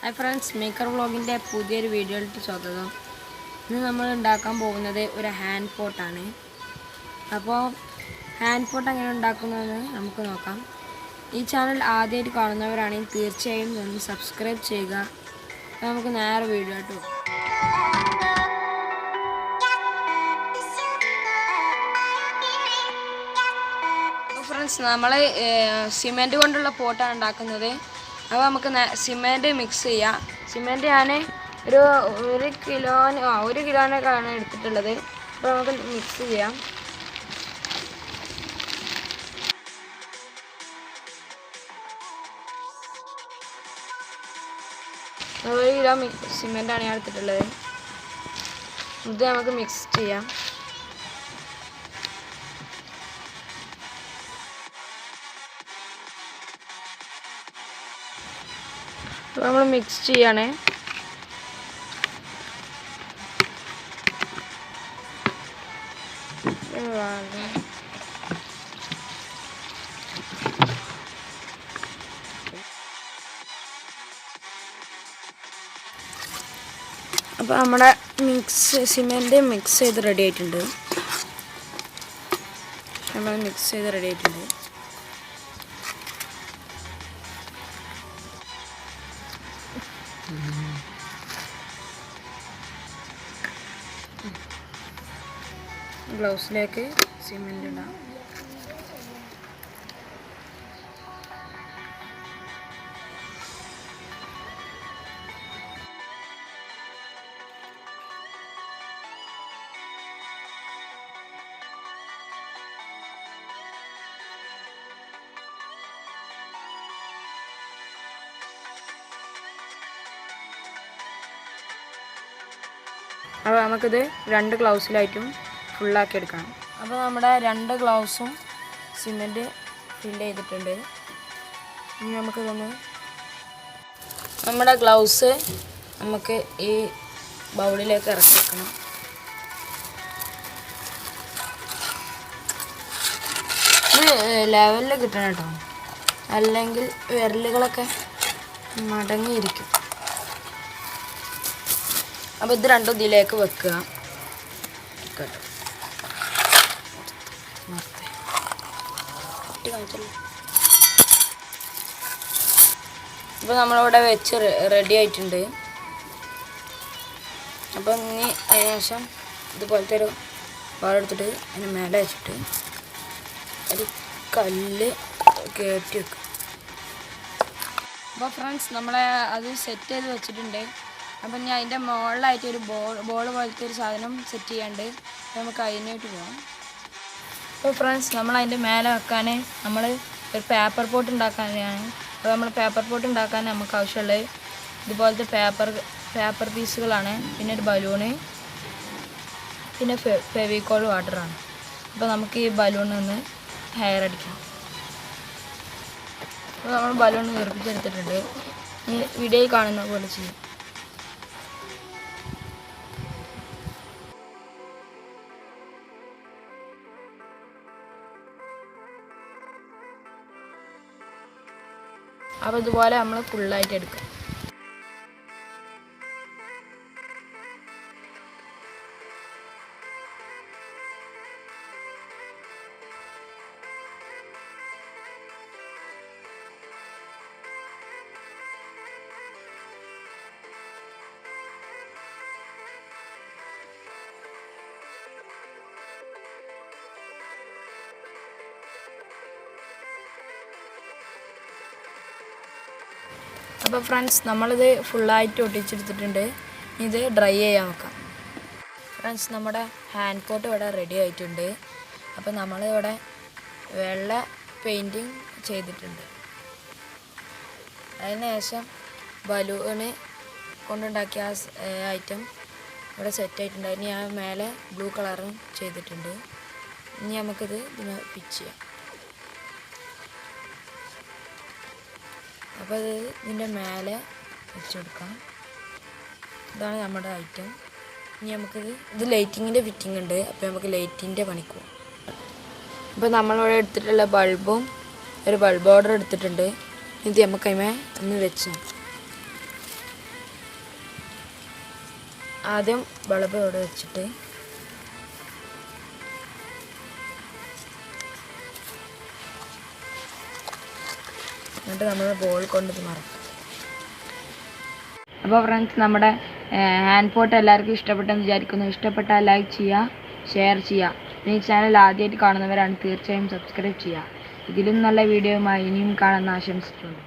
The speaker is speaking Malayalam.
ഹായ് ഫ്രണ്ട്സ്, മേക്കർ വ്ളോഗിൻ്റെ പുതിയൊരു വീഡിയോയിലേക്ക് സ്വാഗതം. ഇന്ന് നമ്മൾ ഉണ്ടാക്കാൻ പോകുന്നത് ഒരു ഹാൻഡ് പോട്ടാണ്. അപ്പോൾ ഹാൻഡ് പോട്ട് എങ്ങനെ ഉണ്ടാക്കുന്നതെന്ന് നമുക്ക് നോക്കാം. ഈ ചാനൽ ആദ്യമായിട്ട് കാണുന്നവരാണെങ്കിൽ തീർച്ചയായും ഒന്ന് സബ്സ്ക്രൈബ് ചെയ്യുക. നമുക്ക് നേരെ വീഡിയോ ഇട്ടു. ഫ്രണ്ട്സ്, നമ്മൾ സിമെൻറ്റ് കൊണ്ടുള്ള പോട്ടാണ് ഉണ്ടാക്കുന്നത്. അപ്പോൾ നമുക്ക് സിമെൻറ്റ് മിക്സ് ചെയ്യാം. സിമെൻറ്റ് ഞാൻ ഒരു കിലോനൊക്കെയാണ് എടുത്തിട്ടുള്ളത്. അപ്പോൾ നമുക്ക് മിക്സ് ചെയ്യാം. ഒരു കിലോ സിമെൻറ്റാണ് ഞാൻ എടുത്തിട്ടുള്ളത്. ഇത് നമുക്ക് മിക്സ് ചെയ്യാം. നമ്മൾ മിക്സ് ചെയ്യണേ. അപ്പോൾ നമ്മുടെ സിമെൻറ്റ് മിക്സ് ചെയ്ത് റെഡി ആയിട്ടുണ്ട്. ഗ്ലൗസിലേക്ക് സിമെൻറ്റ് ഇടാം. അപ്പോൾ നമുക്കിത് 2 ഗ്ലൗസിലായിട്ടും ഫുള്ളാക്കി എടുക്കണം. അപ്പോൾ നമ്മുടെ 2 ഗ്ലൗസും സിമെൻറ്റ് ഫില്ല് ചെയ്തിട്ടുണ്ട്. ഇനി നമുക്കിതൊന്ന് നമ്മുടെ ഗ്ലൗസ് നമുക്ക് ഈ ബൗളിലേക്ക് ഇറക്കി വെക്കണം. ഇത് ലെവലിൽ കിട്ടണം കേട്ടോ, അല്ലെങ്കിൽ വിരലുകളൊക്കെ മടങ്ങിയിരിക്കും. അപ്പോൾ ഇത് രണ്ടും ഇതിലേക്ക് വെക്കുക. അപ്പോൾ നമ്മളിവിടെ വെച്ച് റെഡി ആയിട്ടുണ്ട്. അപ്പോൾ ഇനി അതിനുശേഷം ഇതുപോലത്തെ ഒരു പാടെടുത്തിട്ട് അതിന് മേലെ വെച്ചിട്ട് ഒരു കല്ല് കയറ്റി വെക്കും. അപ്പോൾ ഫ്രണ്ട്സ്, നമ്മളെ അത് സെറ്റ് ചെയ്ത് വെച്ചിട്ടുണ്ട്. അപ്പം ഞാൻ അതിൻ്റെ മുകളിലായിട്ട് ഒരു ബോൾ പോലത്തെ ഒരു സാധനം സെറ്റ് ചെയ്യാണ്ട് നമുക്ക് അതിനായിട്ട് പോകാം. അപ്പോൾ ഫ്രണ്ട്സ്, നമ്മൾ അതിൻ്റെ മേലെ വെക്കാൻ നമ്മൾ ഒരു പേപ്പർ പോട്ട് ഉണ്ടാക്കാനാണ്. അപ്പോൾ നമ്മൾ പേപ്പർ പോട്ട് ഉണ്ടാക്കാൻ നമുക്ക് ആവശ്യമുള്ളത് ഇതുപോലത്തെ പേപ്പർ പീസുകളാണ്. പിന്നെ ഒരു ബലൂണ്, പിന്നെ ഫെവിക്കോൾ വാട്ടറാണ്. അപ്പോൾ നമുക്ക് ഈ ബലൂണിൽ നിന്ന് ഹെയർ അടിക്കാം. അപ്പോൾ നമ്മൾ ബലൂൺ വീർപ്പിച്ചെടുത്തിട്ടുണ്ട്. ഈ വീഡിയോയിൽ കാണുന്ന പോലെ ചെയ്യും. അപ്പോൾ ഇതുപോലെ നമ്മൾ ഫുള്ളായിട്ട് എടുക്കും. അപ്പോൾ ഫ്രണ്ട്സ്, നമ്മളിത് ഫുള്ളായിട്ട് ഒട്ടിച്ചെടുത്തിട്ടുണ്ട്. ഇത് ഡ്രൈ ചെയ്യാൻ വെക്കാം. ഫ്രണ്ട്സ്, നമ്മുടെ ഹാൻഡ് പോട്ട് ഇവിടെ റെഡി ആയിട്ടുണ്ട്. അപ്പോൾ നമ്മളിവിടെ വെള്ള പെയിൻറ്റിങ് ചെയ്തിട്ടുണ്ട്. അതിന് ശേഷം ബലൂണ് കൊണ്ടുണ്ടാക്കിയ ഐറ്റം ഇവിടെ സെറ്റായിട്ടുണ്ട്. ഇനി ഞാൻ മേലെ ബ്ലൂ കളറും ചെയ്തിട്ടുണ്ട്. ഇനി നമുക്കിത് ഇതിനെ ഫിക്സ് ചെയ്യാം. അപ്പോൾ ഇത് ഇതിൻ്റെ മേലെ വെച്ച് കൊടുക്കാം. ഇതാണ് നമ്മുടെ ഐറ്റം. ഇനി ഇത് ലൈറ്റിങ്ങിൻ്റെ ഫിറ്റിംഗ് ഉണ്ട്. അപ്പോൾ നമുക്ക് ലൈറ്റിൻ്റെ പണിക്ക് പോകാം. അപ്പോൾ നമ്മളിവിടെ എടുത്തിട്ടുള്ള ബൾബും ഒരു ബൾബ് ഓർഡർ എടുത്തിട്ടുണ്ട്. ഇത് നമുക്ക് അതിമേ ഒന്ന് വെച്ച് ആദ്യം ബൾബ് ഇവിടെ വെച്ചിട്ട് എന്നിട്ട് നമ്മൾ ബോൾ കൊണ്ട് മറക്കും. അപ്പോൾ ഫ്രണ്ട്സ്, നമ്മുടെ ഹാൻഡ് പോട്ട് എല്ലാവർക്കും ഇഷ്ടപ്പെട്ടെന്ന് വിചാരിക്കുന്നു. ഇഷ്ടപ്പെട്ടാൽ ലൈക്ക് ചെയ്യുക, ഷെയർ ചെയ്യുക. ഈ ചാനൽ ആദ്യമായിട്ട് കാണുന്നവരാണ് തീർച്ചയായും സബ്സ്ക്രൈബ് ചെയ്യുക. ഇതിലും നല്ല വീഡിയോയുമായി ഇനിയും കാണുമെന്ന് ആശംസിക്കുന്നു.